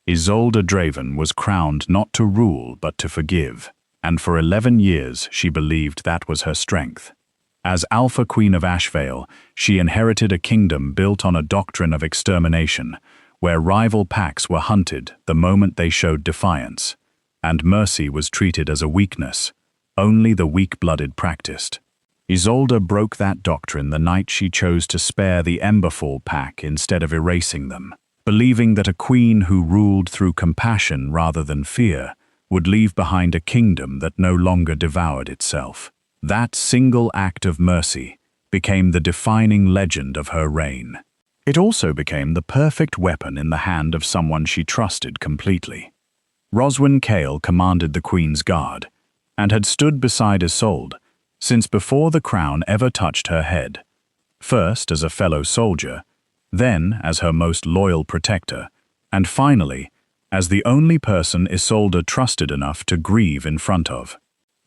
Isolde Draven was crowned not to rule but to forgive, and for 11 years she believed that was her strength. As Alpha Queen of Ashvale, she inherited a kingdom built on a doctrine of extermination, where rival packs were hunted the moment they showed defiance, and mercy was treated as a weakness. Only the weak-blooded practiced. Isolde broke that doctrine the night she chose to spare the Emberfall pack instead of erasing them, believing that a queen who ruled through compassion rather than fear would leave behind a kingdom that no longer devoured itself. That single act of mercy became the defining legend of her reign. It also became the perfect weapon in the hand of someone she trusted completely. Rhoswen Kael commanded the Queen's Guard, and had stood beside Isolde since before the crown ever touched her head, first as a fellow soldier, then as her most loyal protector, and finally as the only person Isolde trusted enough to grieve in front of.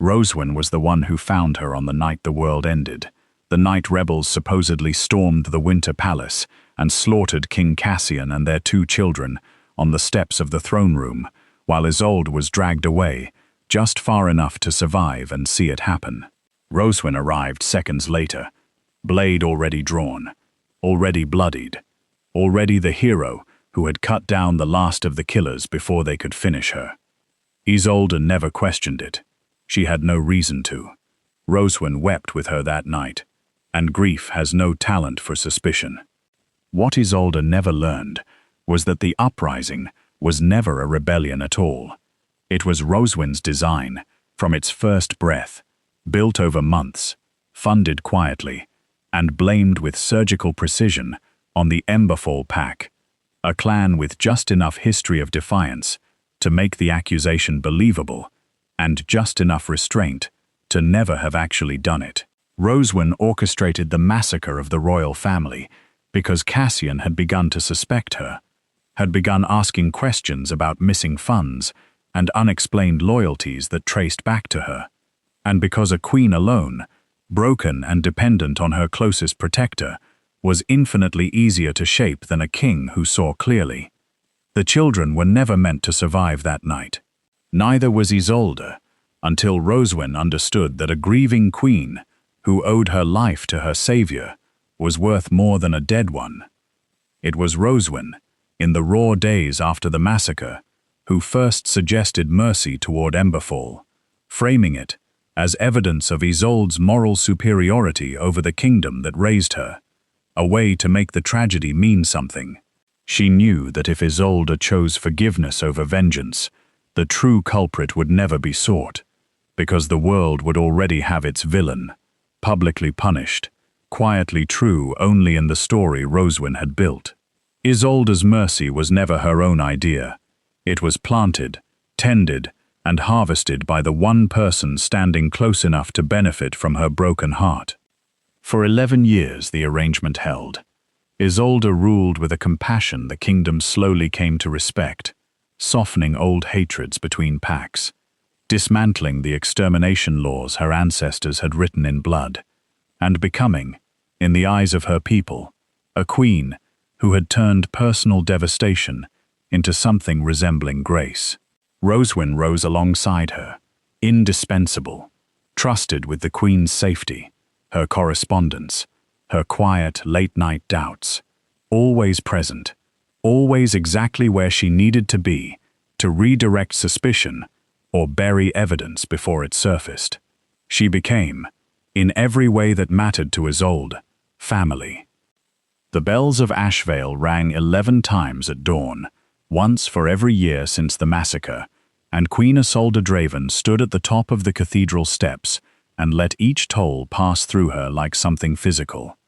Rhoswen was the one who found her on the night the world ended, the night rebels supposedly stormed the Winter Palace and slaughtered King Cassian and their 2 children on the steps of the throne room, while Isolde was dragged away, just far enough to survive and see it happen. Rhoswen arrived seconds later, blade already drawn, already bloodied, already the hero who had cut down the last of the killers before they could finish her. Isolde never questioned it. She had no reason to. Rhoswen wept with her that night, and grief has no talent for suspicion. What Isolde never learned was that the uprising was never a rebellion at all. It was Rhoswen's design, from its first breath, built over months, funded quietly, and blamed with surgical precision on the Emberfall pack, a clan with just enough history of defiance to make the accusation believable, and just enough restraint to never have actually done it. Rhoswen orchestrated the massacre of the royal family because Cassian had begun to suspect her, had begun asking questions about missing funds and unexplained loyalties that traced back to her, and because a queen alone, broken and dependent on her closest protector, was infinitely easier to shape than a king who saw clearly. The children were never meant to survive that night. Neither was Isolde, until Rhoswen understood that a grieving queen, who owed her life to her savior, was worth more than a dead one. It was Rhoswen, in the raw days after the massacre, who first suggested mercy toward Emberfall, framing it as evidence of Isolde's moral superiority over the kingdom that raised her, a way to make the tragedy mean something. She knew that if Isolde chose forgiveness over vengeance, the true culprit would never be sought, because the world would already have its villain, publicly punished, quietly true only in the story Rhoswen had built. Isolde's mercy was never her own idea. It was planted, tended, and harvested by the one person standing close enough to benefit from her broken heart. For 11 years the arrangement held. Isolde ruled with a compassion the kingdom slowly came to respect, softening old hatreds between packs, dismantling the extermination laws her ancestors had written in blood, and becoming, in the eyes of her people, a queen who had turned personal devastation into something resembling grace. Rhoswen rose alongside her, indispensable, trusted with the queen's safety, her correspondence, her quiet late-night doubts, always present, always exactly where she needed to be to redirect suspicion or bury evidence before it surfaced. She became, in every way that mattered to Isolde, family. The bells of Ashvale rang 11 times at dawn, once for every year since the massacre, and Queen Isolde Draven stood at the top of the cathedral steps and let each toll pass through her like something physical.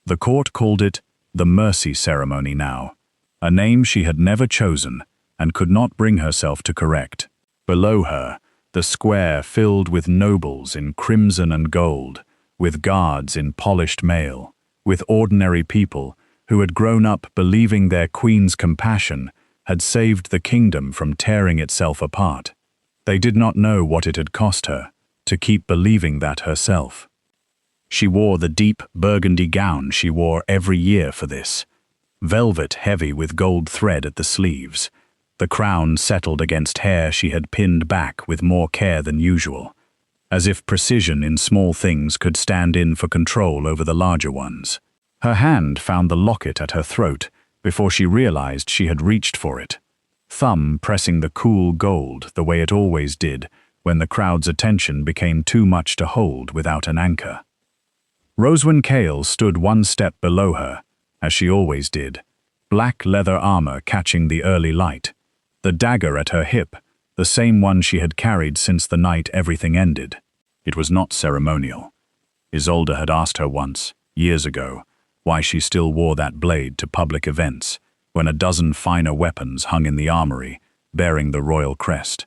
The court called it the Mercy Ceremony now, a name she had never chosen and could not bring herself to correct. Below her, the square filled with nobles in crimson and gold, with guards in polished mail, with ordinary people who had grown up believing their queen's compassion had saved the kingdom from tearing itself apart. They did not know what it had cost her to keep believing that herself. She wore the deep burgundy gown she wore every year for this, velvet heavy with gold thread at the sleeves, The crown settled against hair she had pinned back with more care than usual, as if precision in small things could stand in for control over the larger ones. Her hand found the locket at her throat before she realized she had reached for it, thumb pressing the cool gold the way it always did when the crowd's attention became too much to hold without an anchor. Rhoswen Kael stood one step below her, as she always did, black leather armor catching the early light, the dagger at her hip, the same one she had carried since the night everything ended. It was not ceremonial. Isolde had asked her once, years ago, why she still wore that blade to public events, when a dozen finer weapons hung in the armory, bearing the royal crest.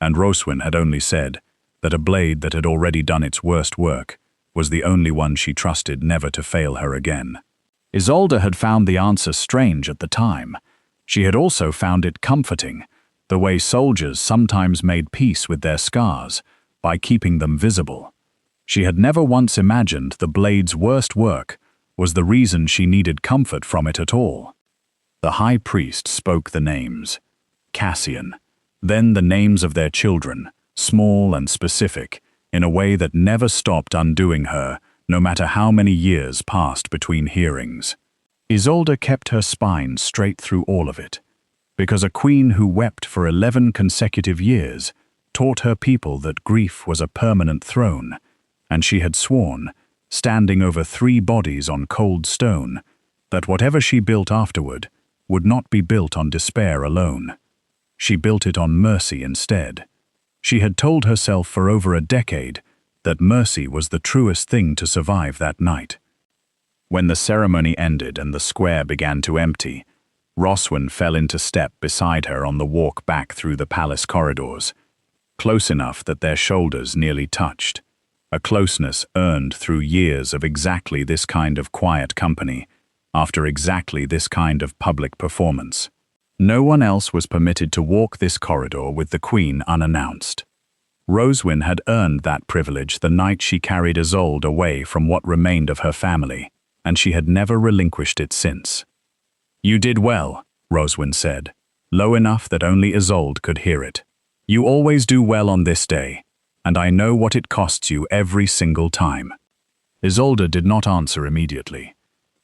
And Rhoswen had only said that a blade that had already done its worst work was the only one she trusted never to fail her again. Isolde had found the answer strange at the time. She had also found it comforting, the way soldiers sometimes made peace with their scars by keeping them visible. She had never once imagined the blade's worst work was the reason she needed comfort from it at all. The high priest spoke the names. Cassian, then the names of their children, small and specific, in a way that never stopped undoing her, no matter how many years passed between hearings. Isolde kept her spine straight through all of it, because a queen who wept for 11 consecutive years taught her people that grief was a permanent throne, and she had sworn, standing over 3 bodies on cold stone, that whatever she built afterward would not be built on despair alone. She built it on mercy instead. She had told herself for over a decade that mercy was the truest thing to survive that night. When the ceremony ended and the square began to empty, Rhoswen fell into step beside her on the walk back through the palace corridors, close enough that their shoulders nearly touched, a closeness earned through years of exactly this kind of quiet company, after exactly this kind of public performance. No one else was permitted to walk this corridor with the queen unannounced. Rhoswen had earned that privilege the night she carried Isolde away from what remained of her family, and she had never relinquished it since. "You did well," Rhoswen said, low enough that only Isolde could hear it. "You always do well on this day, and I know what it costs you every single time." Isolde did not answer immediately.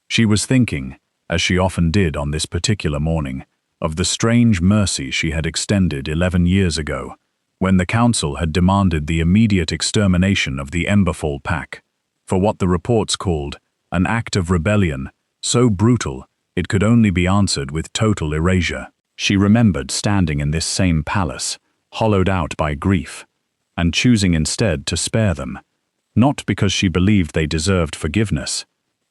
She was thinking, as she often did on this particular morning, of the strange mercy she had extended 11 years ago, when the council had demanded the immediate extermination of the Emberfall pack, for what the reports called an act of rebellion so brutal it could only be answered with total erasure. She remembered standing in this same palace, hollowed out by grief, and choosing instead to spare them, not because she believed they deserved forgiveness,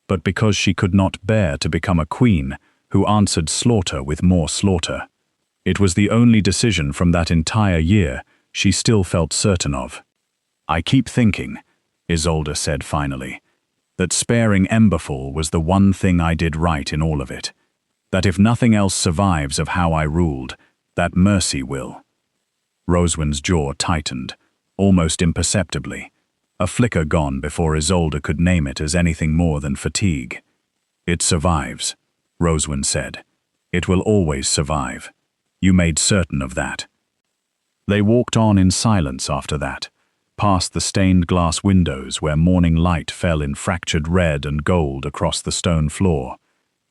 but because she could not bear to become a queen who answered slaughter with more slaughter. It was the only decision from that entire year she still felt certain of. "I keep thinking," Isolde said finally, "that sparing Emberfall was the one thing I did right in all of it. That if nothing else survives of how I ruled, that mercy will." Rhoswen's jaw tightened, almost imperceptibly, a flicker gone before Isolde could name it as anything more than fatigue. "It survives," Rhoswen said. "It will always survive. You made certain of that." They walked on in silence after that, past the stained glass windows where morning light fell in fractured red and gold across the stone floor,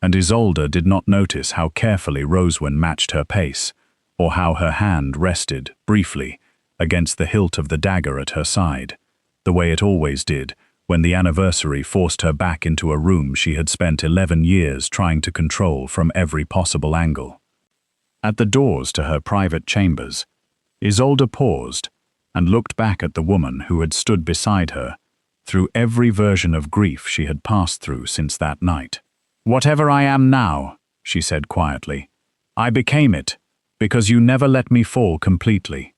and Isolde did not notice how carefully Rhoswen matched her pace, or how her hand rested, briefly, against the hilt of the dagger at her side, the way it always did when the anniversary forced her back into a room she had spent 11 years trying to control from every possible angle. At the doors to her private chambers, Isolde paused and looked back at the woman who had stood beside her through every version of grief she had passed through since that night. "Whatever I am now," she said quietly, "I became it because you never let me fall completely."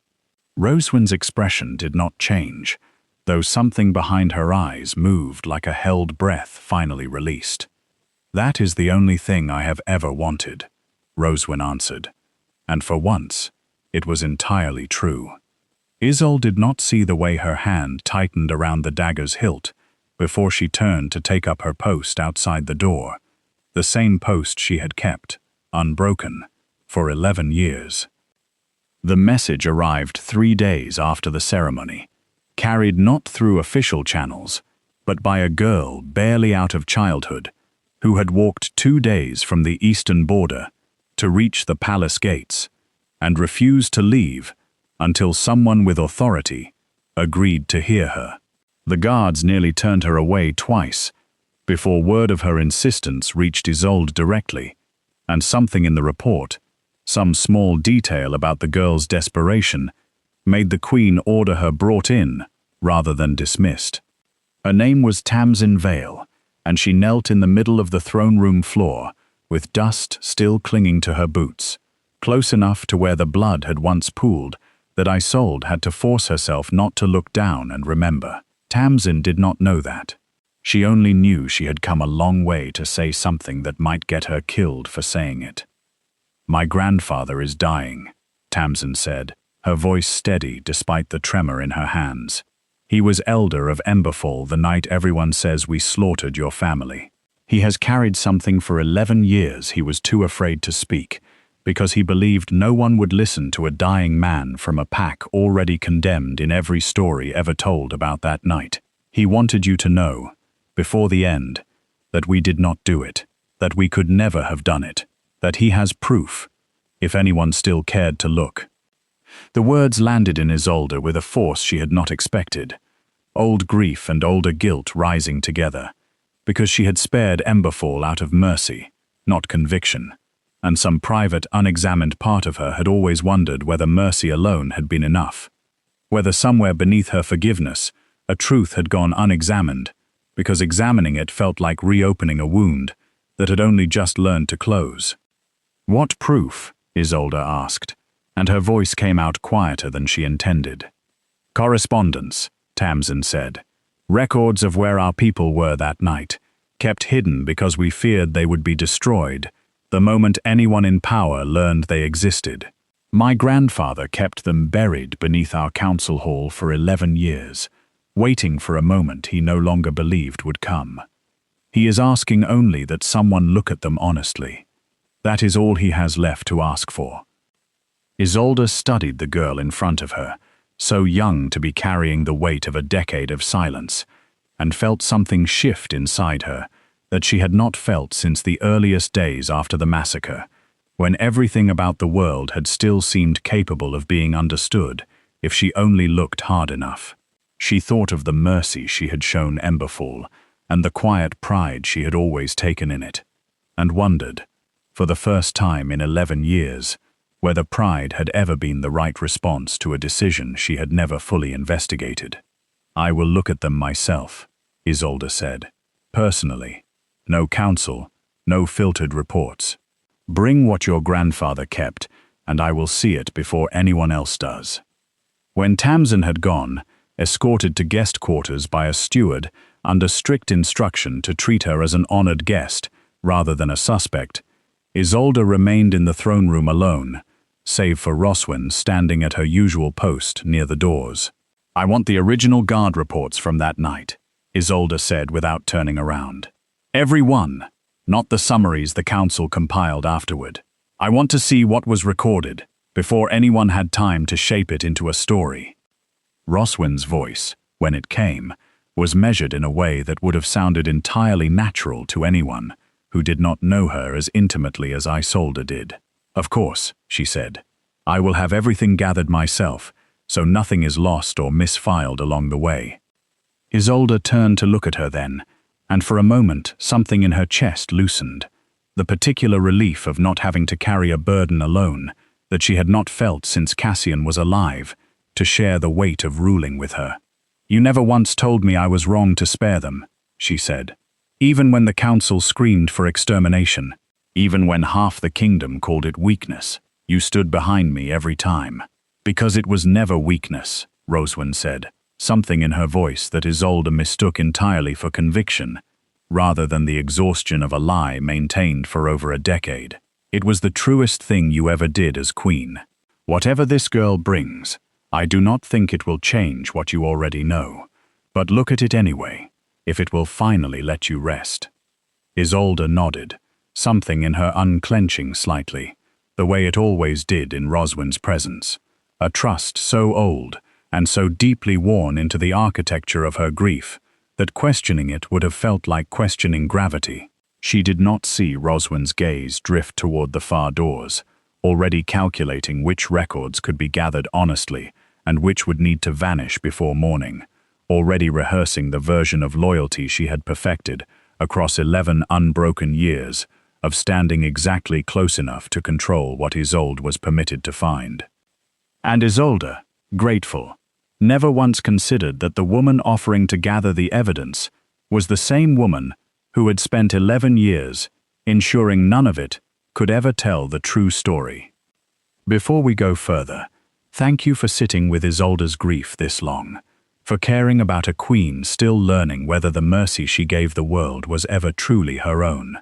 Rhoswen's expression did not change, though something behind her eyes moved like a held breath finally released. "That is the only thing I have ever wanted," Rhoswen answered, and for once, it was entirely true. Isolde did not see the way her hand tightened around the dagger's hilt before she turned to take up her post outside the door, the same post she had kept, unbroken, for 11 years. The message arrived 3 days after the ceremony, carried not through official channels, but by a girl barely out of childhood, who had walked 2 days from the eastern border to reach the palace gates, and refused to leave until someone with authority agreed to hear her. The guards nearly turned her away twice before word of her insistence reached Isolde directly, and something in the report, some small detail about the girl's desperation, made the queen order her brought in rather than dismissed. Her name was Tamsin Vale, and she knelt in the middle of the throne room floor, with dust still clinging to her boots, close enough to where the blood had once pooled that Isolde had to force herself not to look down and remember. Tamsin did not know that. She only knew she had come a long way to say something that might get her killed for saying it. "My grandfather is dying," Tamsin said, her voice steady despite the tremor in her hands. "He was elder of Emberfall the night everyone says we slaughtered your family. He has carried something for 11 years he was too afraid to speak, because he believed no one would listen to a dying man from a pack already condemned in every story ever told about that night. He wanted you to know, before the end, that we did not do it, that we could never have done it, that he has proof, if anyone still cared to look." The words landed in Isolde with a force she had not expected, old grief and older guilt rising together, because she had spared Emberfall out of mercy, not conviction, and some private, unexamined part of her had always wondered whether mercy alone had been enough, whether somewhere beneath her forgiveness a truth had gone unexamined, because examining it felt like reopening a wound that had only just learned to close. "What proof?" Isolde asked, and her voice came out quieter than she intended. "Correspondence," Tamsin said. "Records of where our people were that night, kept hidden because we feared they would be destroyed the moment anyone in power learned they existed. My grandfather kept them buried beneath our council hall for 11 years, waiting for a moment he no longer believed would come. He is asking only that someone look at them honestly. That is all he has left to ask for." Isolde studied the girl in front of her, so young to be carrying the weight of a decade of silence, and felt something shift inside her that she had not felt since the earliest days after the massacre, when everything about the world had still seemed capable of being understood if she only looked hard enough. She thought of the mercy she had shown Emberfall and the quiet pride she had always taken in it, and wondered, for the first time in 11 years, whether pride had ever been the right response to a decision she had never fully investigated. "I will look at them myself," Isolde said, "personally. No counsel, no filtered reports. Bring what your grandfather kept, and I will see it before anyone else does." When Tamsin had gone, escorted to guest quarters by a steward under strict instruction to treat her as an honored guest rather than a suspect, Isolde remained in the throne room alone, save for Rhoswen standing at her usual post near the doors. "I want the original guard reports from that night," Isolde said without turning around. "Every one, not the summaries the council compiled afterward. I want to see what was recorded, before anyone had time to shape it into a story." Rhoswen's voice, when it came, was measured in a way that would have sounded entirely natural to anyone who did not know her as intimately as Isolde did. "Of course," she said, "I will have everything gathered myself, so nothing is lost or misfiled along the way." Isolde turned to look at her then, and for a moment something in her chest loosened, the particular relief of not having to carry a burden alone that she had not felt since Cassian was alive, to share the weight of ruling with her. "You never once told me I was wrong to spare them," she said. "Even when the council screamed for extermination, even when half the kingdom called it weakness, you stood behind me every time." "Because it was never weakness," Rhoswen said, something in her voice that Isolde mistook entirely for conviction, rather than the exhaustion of a lie maintained for over a decade. "It was the truest thing you ever did as queen. Whatever this girl brings, I do not think it will change what you already know, but look at it anyway, if it will finally let you rest." Isolde nodded, something in her unclenching slightly, the way it always did in Rhoswen's presence. A trust so old and so deeply worn into the architecture of her grief that questioning it would have felt like questioning gravity. She did not see Rhoswen's gaze drift toward the far doors, already calculating which records could be gathered honestly and which would need to vanish before morning, already rehearsing the version of loyalty she had perfected across 11 unbroken years of standing exactly close enough to control what Isolde was permitted to find. And Isolde, grateful, never once considered that the woman offering to gather the evidence was the same woman who had spent 11 years ensuring none of it could ever tell the true story. Before we go further, thank you for sitting with Isolde's grief this long, for caring about a queen still learning whether the mercy she gave the world was ever truly her own.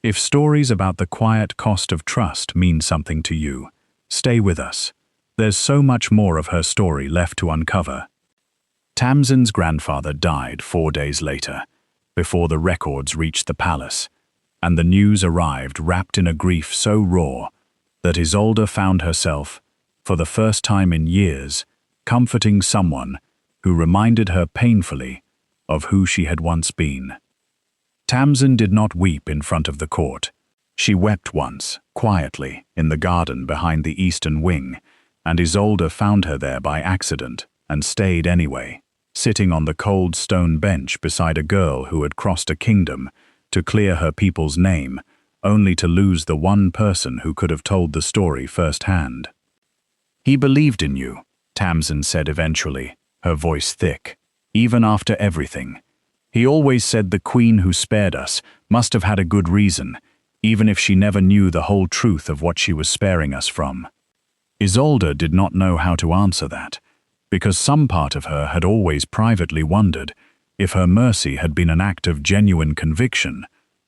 If stories about the quiet cost of trust mean something to you, stay with us. There's so much more of her story left to uncover. Tamsin's grandfather died 4 days later, before the records reached the palace, and the news arrived wrapped in a grief so raw that Isolde found herself, for the first time in years, comforting someone who reminded her painfully of who she had once been. Tamsin did not weep in front of the court. She wept once, quietly, in the garden behind the eastern wing, and Isolde found her there by accident and stayed anyway, sitting on the cold stone bench beside a girl who had crossed a kingdom to clear her people's name, only to lose the one person who could have told the story firsthand. "He believed in you," Tamsin said eventually, her voice thick, "even after everything. He always said the queen who spared us must have had a good reason, even if she never knew the whole truth of what she was sparing us from." Isolde did not know how to answer that, because some part of her had always privately wondered if her mercy had been an act of genuine conviction,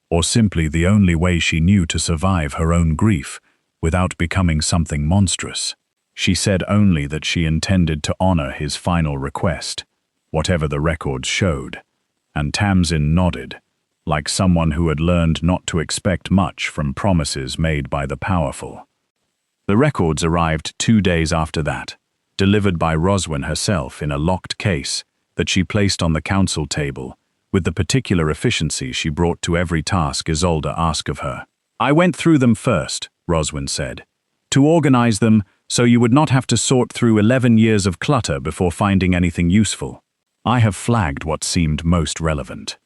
or simply the only way she knew to survive her own grief without becoming something monstrous. She said only that she intended to honor his final request, whatever the records showed, and Tamsin nodded, like someone who had learned not to expect much from promises made by the powerful. The records arrived 2 days after that, delivered by Rhoswen herself in a locked case that she placed on the council table, with the particular efficiency she brought to every task Isolde asked of her. "I went through them first," Rhoswen said, "to organize them so you would not have to sort through 11 years of clutter before finding anything useful. I have flagged what seemed most relevant."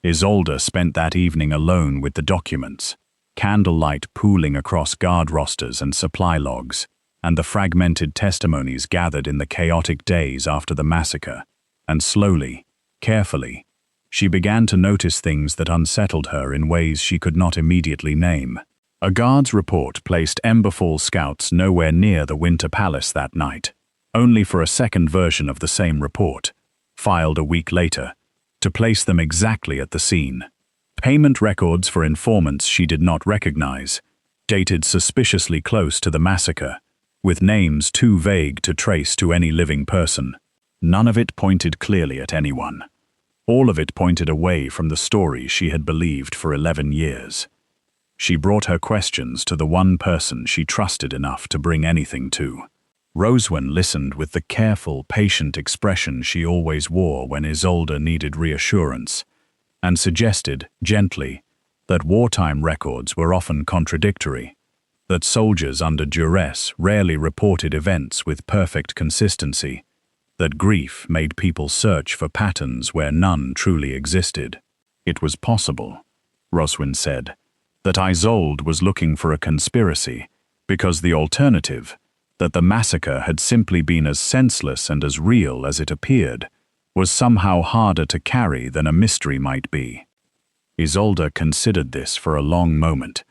Isolde spent that evening alone with the documents, candlelight pooling across guard rosters and supply logs, and the fragmented testimonies gathered in the chaotic days after the massacre, and slowly, carefully, she began to notice things that unsettled her in ways she could not immediately name. A guard's report placed Emberfall scouts nowhere near the Winter Palace that night, only for a second version of the same report, filed a week later, to place them exactly at the scene. Payment records for informants she did not recognize, dated suspiciously close to the massacre, with names too vague to trace to any living person. None of it pointed clearly at anyone. All of it pointed away from the story she had believed for 11 years. She brought her questions to the one person she trusted enough to bring anything to. Rhoswen listened with the careful, patient expression she always wore when Isolde needed reassurance, and suggested, gently, that wartime records were often contradictory, that soldiers under duress rarely reported events with perfect consistency, that grief made people search for patterns where none truly existed. It was possible, Rhoswen said, that Isolde was looking for a conspiracy, because the alternative, that the massacre had simply been as senseless and as real as it appeared, was somehow harder to carry than a mystery might be. Isolde considered this for a long moment,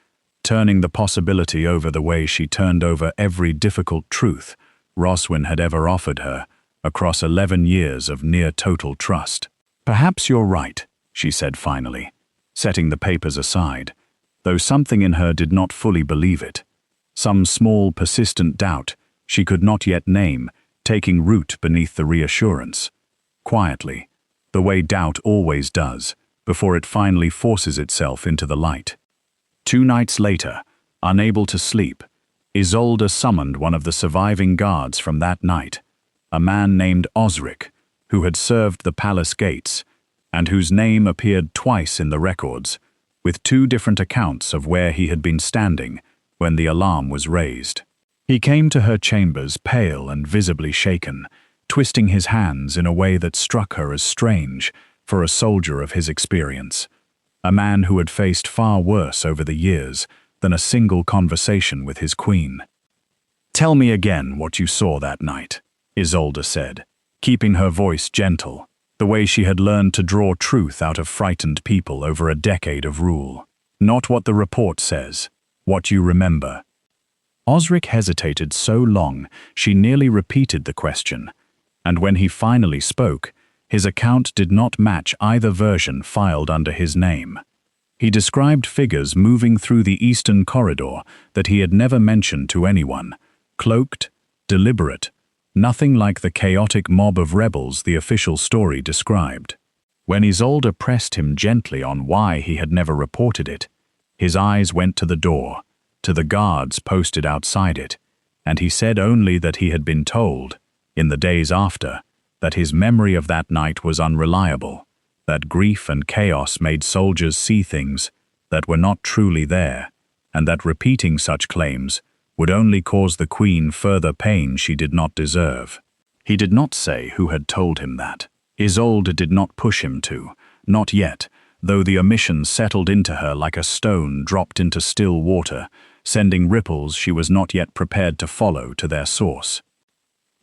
turning the possibility over the way she turned over every difficult truth Rhoswen had ever offered her across 11 years of near-total trust. "Perhaps you're right," she said finally, setting the papers aside, though something in her did not fully believe it. Some small, persistent doubt she could not yet name, taking root beneath the reassurance. Quietly, the way doubt always does, before it finally forces itself into the light. 2 nights later, unable to sleep, Isolde summoned one of the surviving guards from that night, a man named Osric, who had served the palace gates, and whose name appeared twice in the records, with two different accounts of where he had been standing when the alarm was raised. He came to her chambers pale and visibly shaken, twisting his hands in a way that struck her as strange for a soldier of his experience, a man who had faced far worse over the years than a single conversation with his queen. "Tell me again what you saw that night," Isolde said, keeping her voice gentle, the way she had learned to draw truth out of frightened people over a decade of rule. "Not what the report says, what you remember." Osric hesitated so long she nearly repeated the question, and when he finally spoke, his account did not match either version filed under his name. He described figures moving through the eastern corridor that he had never mentioned to anyone, cloaked, deliberate, nothing like the chaotic mob of rebels the official story described. When Isolde pressed him gently on why he had never reported it, his eyes went to the door, to the guards posted outside it, and he said only that he had been told, in the days after, that his memory of that night was unreliable, that grief and chaos made soldiers see things that were not truly there, and that repeating such claims would only cause the queen further pain she did not deserve. He did not say who had told him that. Isolde did not push him to, not yet, though the omission settled into her like a stone dropped into still water, sending ripples she was not yet prepared to follow to their source.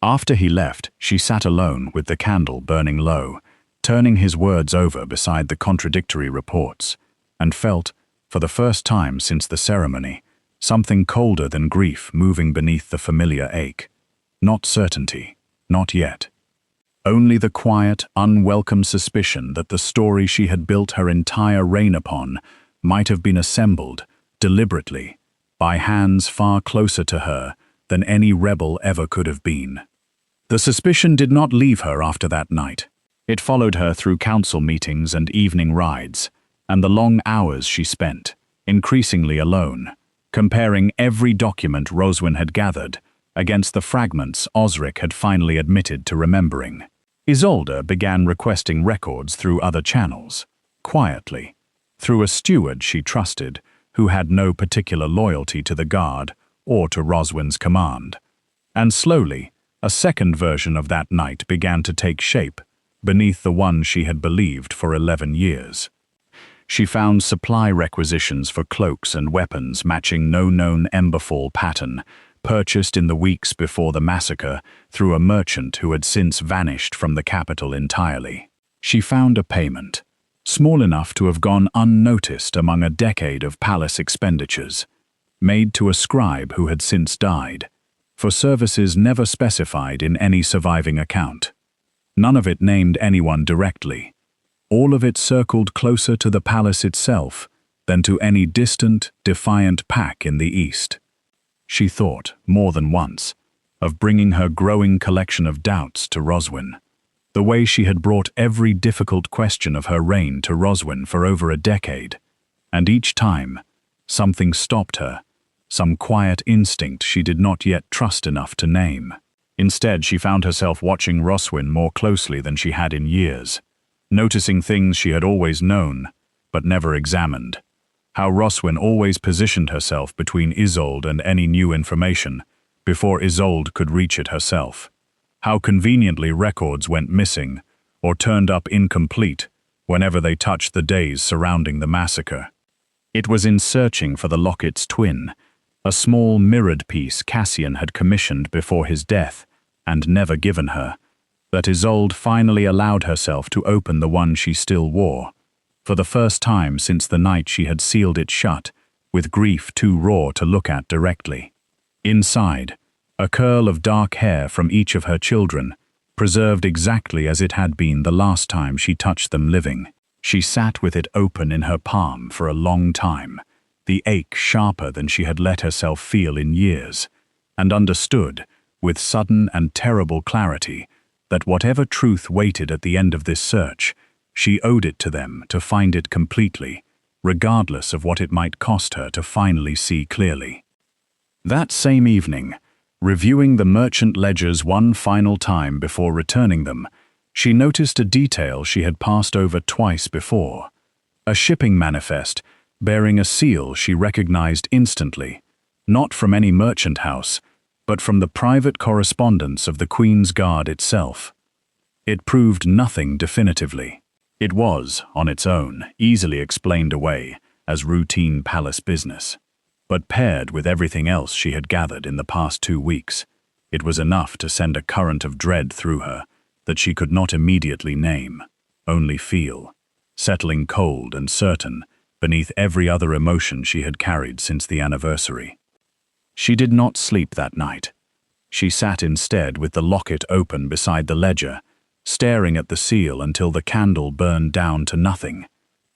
After he left, she sat alone with the candle burning low, turning his words over beside the contradictory reports, and felt, for the first time since the ceremony, something colder than grief moving beneath the familiar ache. Not certainty, not yet. Only the quiet, unwelcome suspicion that the story she had built her entire reign upon might have been assembled, deliberately, by hands far closer to her than any rebel ever could have been. The suspicion did not leave her after that night. It followed her through council meetings and evening rides, and the long hours she spent, increasingly alone, comparing every document Rhoswen had gathered against the fragments Osric had finally admitted to remembering. Isolde began requesting records through other channels, quietly, through a steward she trusted who had no particular loyalty to the guard or to Rhoswen's command. And slowly, a second version of that night began to take shape beneath the one she had believed for 11 years. She found supply requisitions for cloaks and weapons matching no known Emberfall pattern, purchased in the weeks before the massacre through a merchant who had since vanished from the capital entirely. She found a payment, small enough to have gone unnoticed among a decade of palace expenditures, made to a scribe who had since died, for services never specified in any surviving account. None of it named anyone directly. All of it circled closer to the palace itself than to any distant, defiant pack in the east. She thought, more than once, of bringing her growing collection of doubts to Rhoswen, the way she had brought every difficult question of her reign to Rhoswen for over a decade, and each time, something stopped her, some quiet instinct she did not yet trust enough to name. Instead, she found herself watching Rhoswen more closely than she had in years, noticing things she had always known, but never examined. How Rhoswen always positioned herself between Isolde and any new information, before Isolde could reach it herself. How conveniently records went missing, or turned up incomplete, whenever they touched the days surrounding the massacre. It was in searching for the locket's twin, a small mirrored piece Cassian had commissioned before his death, and never given her, that Isolde finally allowed herself to open the one she still wore, for the first time since the night she had sealed it shut, with grief too raw to look at directly. Inside, a curl of dark hair from each of her children, preserved exactly as it had been the last time she touched them living. She sat with it open in her palm for a long time, the ache sharper than she had let herself feel in years, and understood, with sudden and terrible clarity, that whatever truth waited at the end of this search, she owed it to them to find it completely, regardless of what it might cost her to finally see clearly. That same evening, reviewing the merchant ledgers one final time before returning them, she noticed a detail she had passed over twice before. A shipping manifest bearing a seal she recognized instantly, not from any merchant house, but from the private correspondence of the Queen's Guard itself. It proved nothing definitively. It was, on its own, easily explained away as routine palace business. But paired with everything else she had gathered in the past 2 weeks, it was enough to send a current of dread through her that she could not immediately name, only feel, settling cold and certain beneath every other emotion she had carried since the anniversary. She did not sleep that night. She sat instead with the locket open beside the ledger, staring at the seal until the candle burned down to nothing,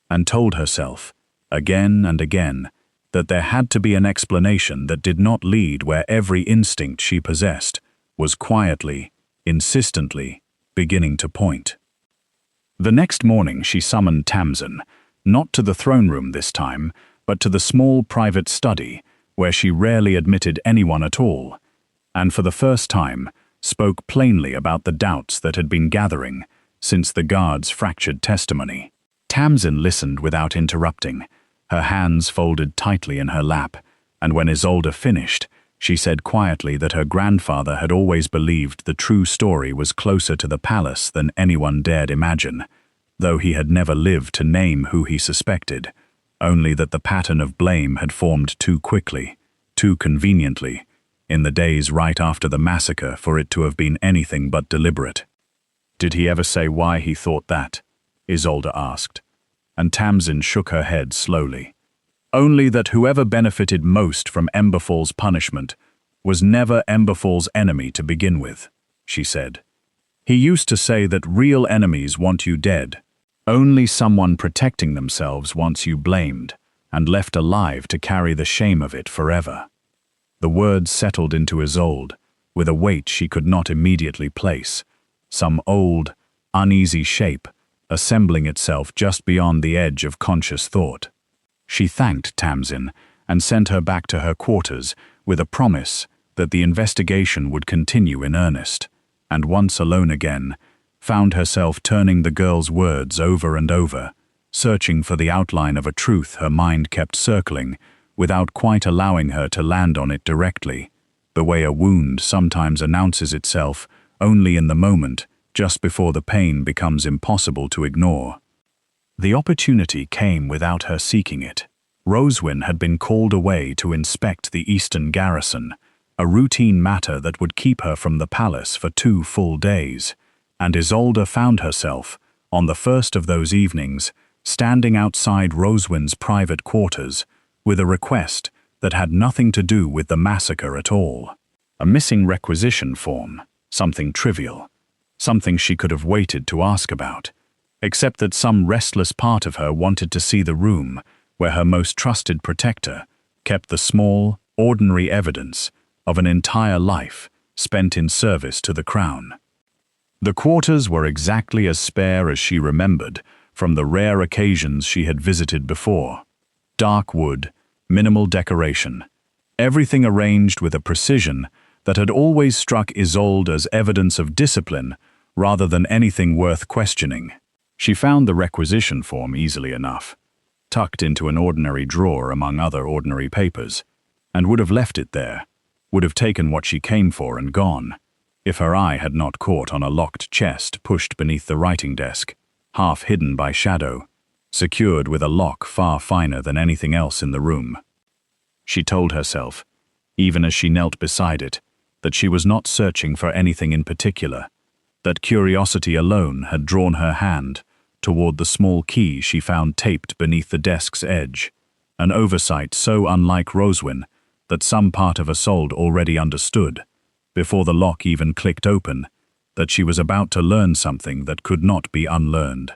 and told herself, again and again, that there had to be an explanation that did not lead where every instinct she possessed was quietly, insistently, beginning to point. The next morning she summoned Tamsin, not to the throne room this time, but to the small private study, where she rarely admitted anyone at all, and for the first time spoke plainly about the doubts that had been gathering since the guard's fractured testimony. Tamsin listened without interrupting, her hands folded tightly in her lap, and when Isolde finished, she said quietly that her grandfather had always believed the true story was closer to the palace than anyone dared imagine, though he had never lived to name who he suspected, only that the pattern of blame had formed too quickly, too conveniently, in the days right after the massacre for it to have been anything but deliberate. Did he ever say why he thought that? Isolde asked, and Tamsin shook her head slowly. Only that whoever benefited most from Emberfall's punishment was never Emberfall's enemy to begin with, she said. He used to say that real enemies want you dead. Only someone protecting themselves wants you blamed and left alive to carry the shame of it forever. The words settled into Isolde with a weight she could not immediately place, some old, uneasy shape assembling itself just beyond the edge of conscious thought. She thanked Tamsin and sent her back to her quarters with a promise that the investigation would continue in earnest, and once alone again, found herself turning the girl's words over and over, searching for the outline of a truth her mind kept circling without quite allowing her to land on it directly, the way a wound sometimes announces itself only in the moment just before the pain becomes impossible to ignore. The opportunity came without her seeking it. Rhoswen had been called away to inspect the eastern garrison, a routine matter that would keep her from the palace for 2 full days, and Isolde found herself, on the first of those evenings, standing outside Rhoswen's private quarters with a request that had nothing to do with the massacre at all. A missing requisition form, something trivial, something she could have waited to ask about, except that some restless part of her wanted to see the room where her most trusted protector kept the small, ordinary evidence of an entire life spent in service to the crown. The quarters were exactly as spare as she remembered from the rare occasions she had visited before. Dark wood, minimal decoration, everything arranged with a precision that had always struck Isolde as evidence of discipline rather than anything worth questioning. She found the requisition form easily enough, tucked into an ordinary drawer among other ordinary papers, and would have left it there, would have taken what she came for and gone, if her eye had not caught on a locked chest pushed beneath the writing desk, half hidden by shadow, secured with a lock far finer than anything else in the room. She told herself, even as she knelt beside it, that she was not searching for anything in particular, that curiosity alone had drawn her hand toward the small key she found taped beneath the desk's edge, an oversight so unlike Rhoswen that some part of Isolde already understood, before the lock even clicked open, that she was about to learn something that could not be unlearned.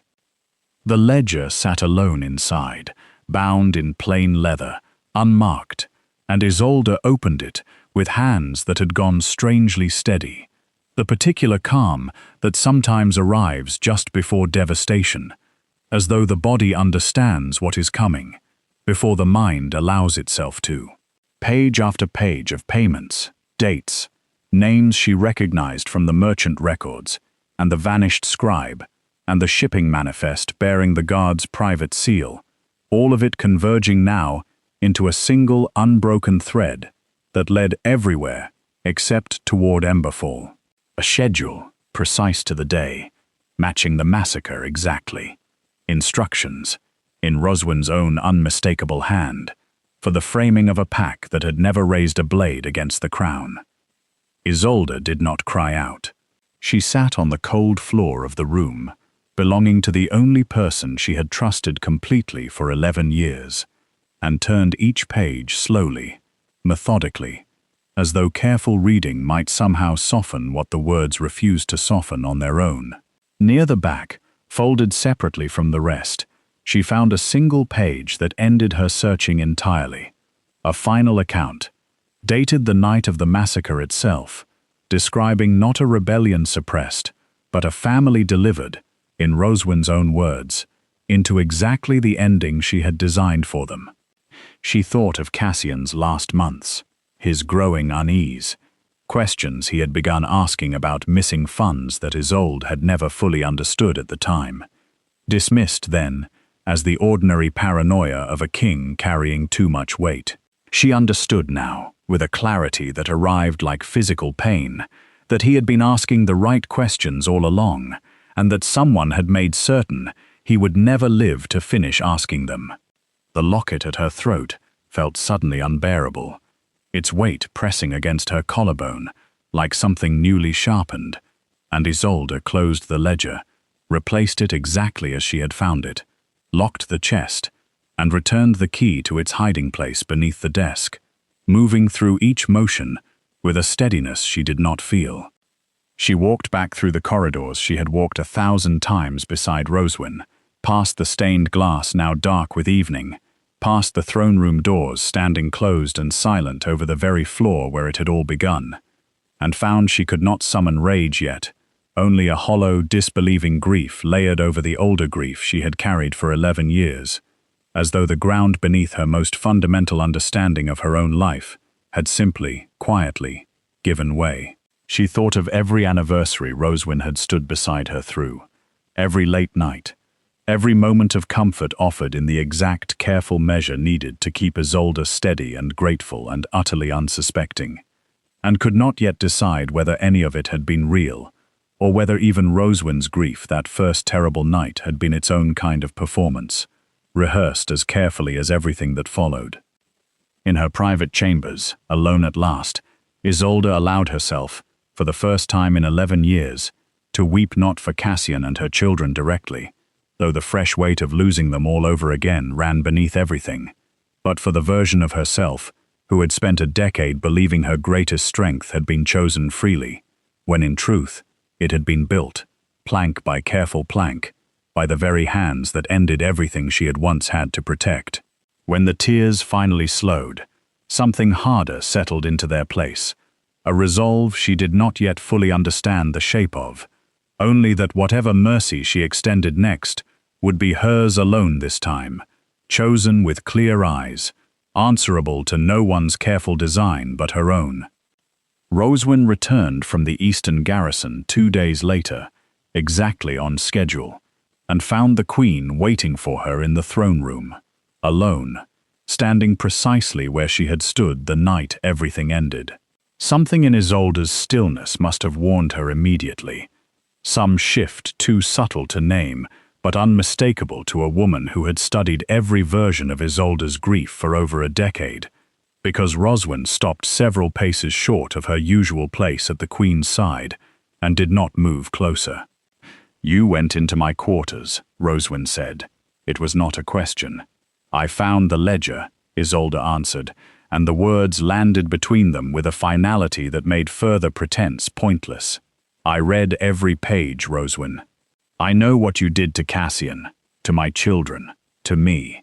The ledger sat alone inside, bound in plain leather, unmarked, and Isolde opened it with hands that had gone strangely steady, the particular calm that sometimes arrives just before devastation, as though the body understands what is coming, before the mind allows itself to. Page after page of payments, dates, names she recognized from the merchant records, and the vanished scribe, and the shipping manifest bearing the guard's private seal, all of it converging now into a single unbroken thread that led everywhere except toward Emberfall. A schedule, precise to the day, matching the massacre exactly. Instructions, in Rhoswen's own unmistakable hand, for the framing of a pack that had never raised a blade against the crown. Isolde did not cry out. She sat on the cold floor of the room, belonging to the only person she had trusted completely for 11 years, and turned each page slowly, methodically, as though careful reading might somehow soften what the words refused to soften on their own. Near the back, folded separately from the rest, she found a single page that ended her searching entirely. A final account, dated the night of the massacre itself, describing not a rebellion suppressed, but a family delivered, in Rhoswen's own words, into exactly the ending she had designed for them. She thought of Cassian's last months, his growing unease, questions he had begun asking about missing funds that Isolde had never fully understood at the time, dismissed then as the ordinary paranoia of a king carrying too much weight. She understood now, with a clarity that arrived like physical pain, that he had been asking the right questions all along, and that someone had made certain he would never live to finish asking them. The locket at her throat felt suddenly unbearable, its weight pressing against her collarbone like something newly sharpened, and Isolde closed the ledger, replaced it exactly as she had found it, locked the chest, and returned the key to its hiding place beneath the desk, moving through each motion with a steadiness she did not feel. She walked back through the corridors she had walked 1,000 times beside Rhoswen, past the stained glass now dark with evening, past the throne room doors standing closed and silent over the very floor where it had all begun, and found she could not summon rage yet, only a hollow, disbelieving grief layered over the older grief she had carried for 11 years, as though the ground beneath her most fundamental understanding of her own life had simply, quietly, given way. She thought of every anniversary Rhoswen had stood beside her through, every late night, every moment of comfort offered in the exact, careful measure needed to keep Isolde steady and grateful and utterly unsuspecting, and could not yet decide whether any of it had been real, or whether even Rhoswen's grief that first terrible night had been its own kind of performance, rehearsed as carefully as everything that followed. In her private chambers, alone at last, Isolde allowed herself, for the first time in 11 years, to weep not for Cassian and her children directly, though the fresh weight of losing them all over again ran beneath everything, but for the version of herself who had spent a decade believing her greatest strength had been chosen freely, when in truth it had been built, plank by careful plank, by the very hands that ended everything she had once had to protect. When the tears finally slowed, something harder settled into their place, a resolve she did not yet fully understand the shape of, only that whatever mercy she extended next would be hers alone this time, chosen with clear eyes, answerable to no one's careful design but her own. Rhoswen returned from the eastern garrison 2 days later, exactly on schedule, and found the Queen waiting for her in the throne room, alone, standing precisely where she had stood the night everything ended. Something in Isolde's stillness must have warned her immediately. Some shift too subtle to name, but unmistakable to a woman who had studied every version of Isolde's grief for over a decade, because Rhoswen stopped several paces short of her usual place at the Queen's side and did not move closer. "You went into my quarters," Rhoswen said. It was not a question. "I found the ledger," Isolde answered, and the words landed between them with a finality that made further pretense pointless. "I read every page, Rhoswen. I know what you did to Cassian, to my children, to me."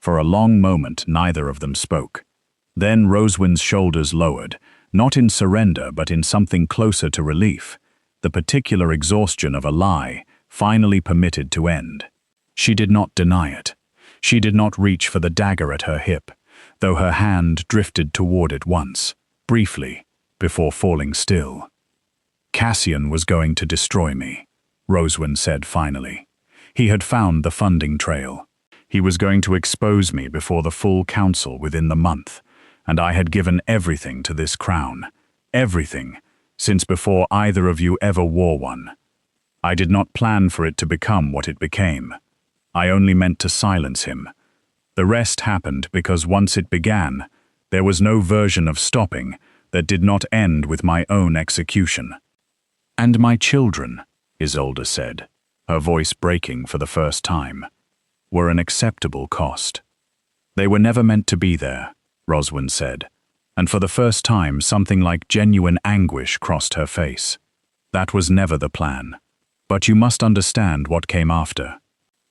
For a long moment neither of them spoke. Then Rhoswen's shoulders lowered, not in surrender but in something closer to relief, the particular exhaustion of a lie, finally permitted to end. She did not deny it. She did not reach for the dagger at her hip, though her hand drifted toward it once, briefly, before falling still. Cassian was going to destroy me, Rhoswen said finally. He had found the funding trail. He was going to expose me before the full council within the month, and I had given everything to this crown. Everything, since before either of you ever wore one. I did not plan for it to become what it became. I only meant to silence him. The rest happened because once it began, there was no version of stopping that did not end with my own execution. And my children, Isolde said, her voice breaking for the first time, were an acceptable cost. They were never meant to be there, Rhoswen said, and for the first time something like genuine anguish crossed her face. That was never the plan. But you must understand what came after.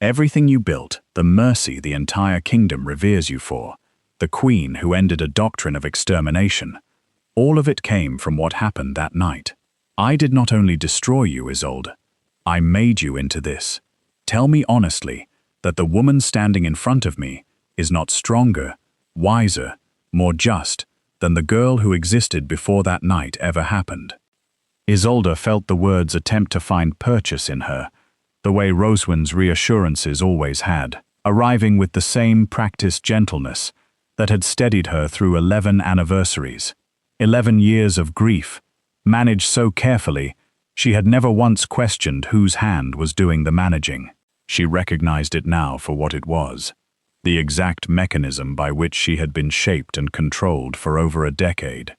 Everything you built, the mercy the entire kingdom reveres you for, the queen who ended a doctrine of extermination, all of it came from what happened that night. I did not only destroy you, Isolde, I made you into this. Tell me honestly that the woman standing in front of me is not stronger, wiser, more just than the girl who existed before that night ever happened. Isolde felt the words attempt to find purchase in her, the way Rhoswen's reassurances always had, arriving with the same practiced gentleness that had steadied her through 11 anniversaries, 11 years of grief, managed so carefully she had never once questioned whose hand was doing the managing. She recognized it now for what it was, the exact mechanism by which she had been shaped and controlled for over a decade.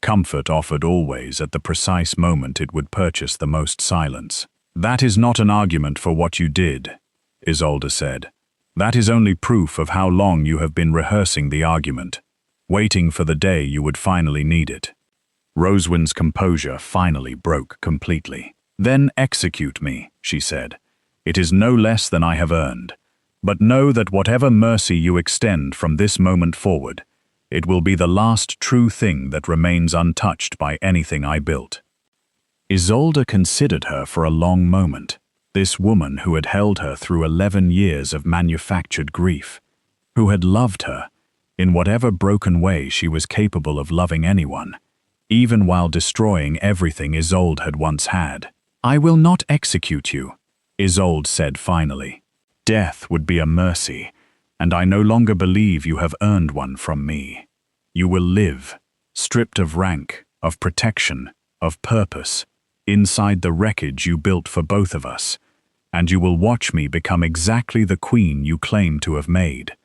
Comfort offered always at the precise moment it would purchase the most silence. That is not an argument for what you did, Isolde said. That is only proof of how long you have been rehearsing the argument, waiting for the day you would finally need it. Rhoswen's composure finally broke completely. Then execute me, she said. It is no less than I have earned. But know that whatever mercy you extend from this moment forward, it will be the last true thing that remains untouched by anything I built. Isolde considered her for a long moment, this woman who had held her through 11 years of manufactured grief, who had loved her, in whatever broken way she was capable of loving anyone, even while destroying everything Isolde had once had. I will not execute you, Isolde said finally. Death would be a mercy, and I no longer believe you have earned one from me. You will live, stripped of rank, of protection, of purpose, inside the wreckage you built for both of us, and you will watch me become exactly the queen you claim to have made.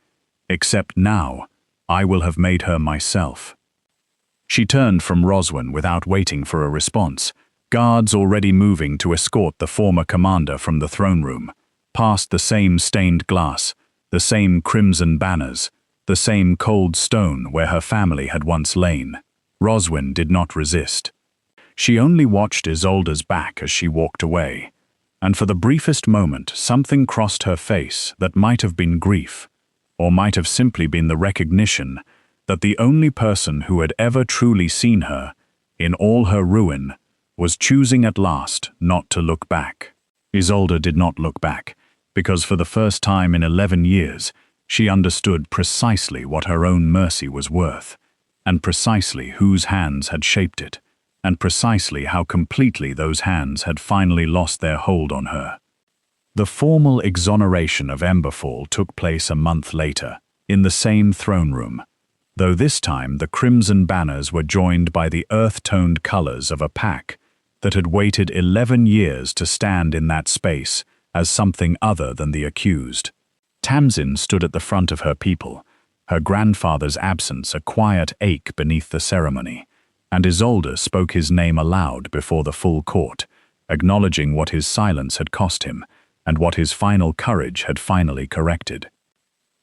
Except now, I will have made her myself. She turned from Rhoswen without waiting for a response, guards already moving to escort the former commander from the throne room, past the same stained glass, the same crimson banners, the same cold stone where her family had once lain. Rhoswen did not resist. She only watched Isolde's back as she walked away, and for the briefest moment something crossed her face that might have been grief, or might have simply been the recognition that the only person who had ever truly seen her, in all her ruin, was choosing at last not to look back. Isolde did not look back, because for the first time in 11 years, she understood precisely what her own mercy was worth, and precisely whose hands had shaped it, and precisely how completely those hands had finally lost their hold on her. The formal exoneration of Emberfall took place a month later, in the same throne room, though this time the crimson banners were joined by the earth-toned colors of a pack that had waited 11 years to stand in that space as something other than the accused. Tamsin stood at the front of her people, her grandfather's absence a quiet ache beneath the ceremony, and Isolde spoke his name aloud before the full court, acknowledging what his silence had cost him, and what his final courage had finally corrected.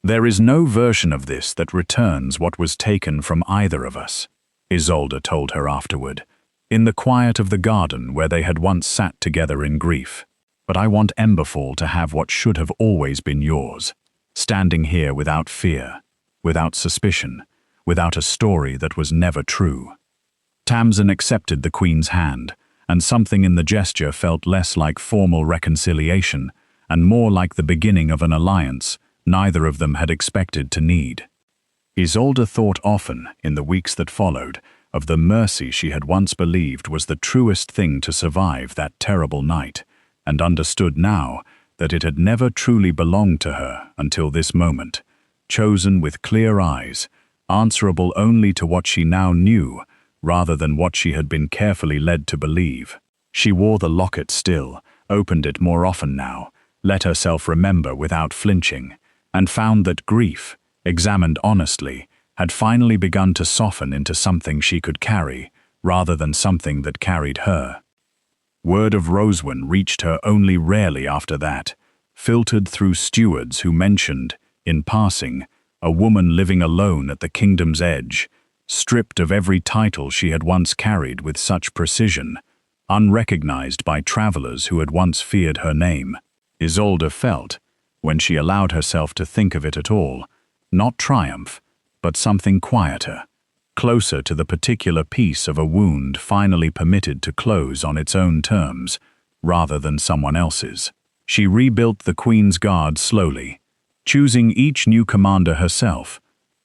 There is no version of this that returns what was taken from either of us, Isolde told her afterward, in the quiet of the garden where they had once sat together in grief. But I want Emberfall to have what should have always been yours, standing here without fear, without suspicion, without a story that was never true. Tamsin accepted the Queen's hand, and something in the gesture felt less like formal reconciliation and more like the beginning of an alliance neither of them had expected to need. Isolde thought often, in the weeks that followed, of the mercy she had once believed was the truest thing to survive that terrible night, and understood now that it had never truly belonged to her until this moment, chosen with clear eyes, answerable only to what she now knew, rather than what she had been carefully led to believe. She wore the locket still, opened it more often now, let herself remember without flinching, and found that grief, examined honestly, had finally begun to soften into something she could carry, rather than something that carried her. Word of Rhoswen reached her only rarely after that, filtered through stewards who mentioned, in passing, a woman living alone at the kingdom's edge, stripped of every title she had once carried with such precision, unrecognized by travelers who had once feared her name. Isolde felt, when she allowed herself to think of it at all, not triumph, but something quieter, closer to the particular piece of a wound finally permitted to close on its own terms, rather than someone else's. She rebuilt the Queen's Guard slowly, choosing each new commander herself,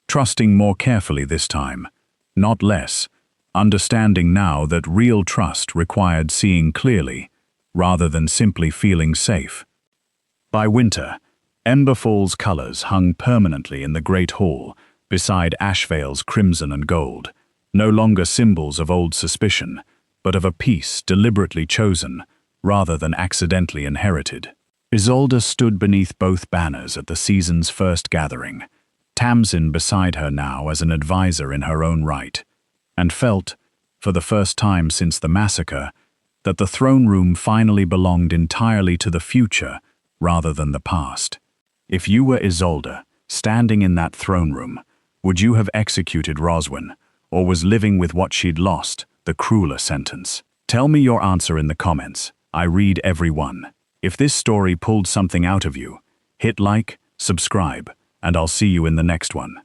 trusting more carefully this time, not less, understanding now that real trust required seeing clearly, rather than simply feeling safe. By winter, Emberfall's colors hung permanently in the Great Hall, beside Ashvale's crimson and gold, no longer symbols of old suspicion, but of a peace deliberately chosen, rather than accidentally inherited. Isolde stood beneath both banners at the season's first gathering, Tamsin beside her now as an advisor in her own right, and felt, for the first time since the massacre, that the throne room finally belonged entirely to the future rather than the past. If you were Isolde, standing in that throne room, would you have executed Rhoswen, or was living with what she'd lost, the crueler sentence? Tell me your answer in the comments. I read every one. If this story pulled something out of you, hit like, subscribe, and I'll see you in the next one.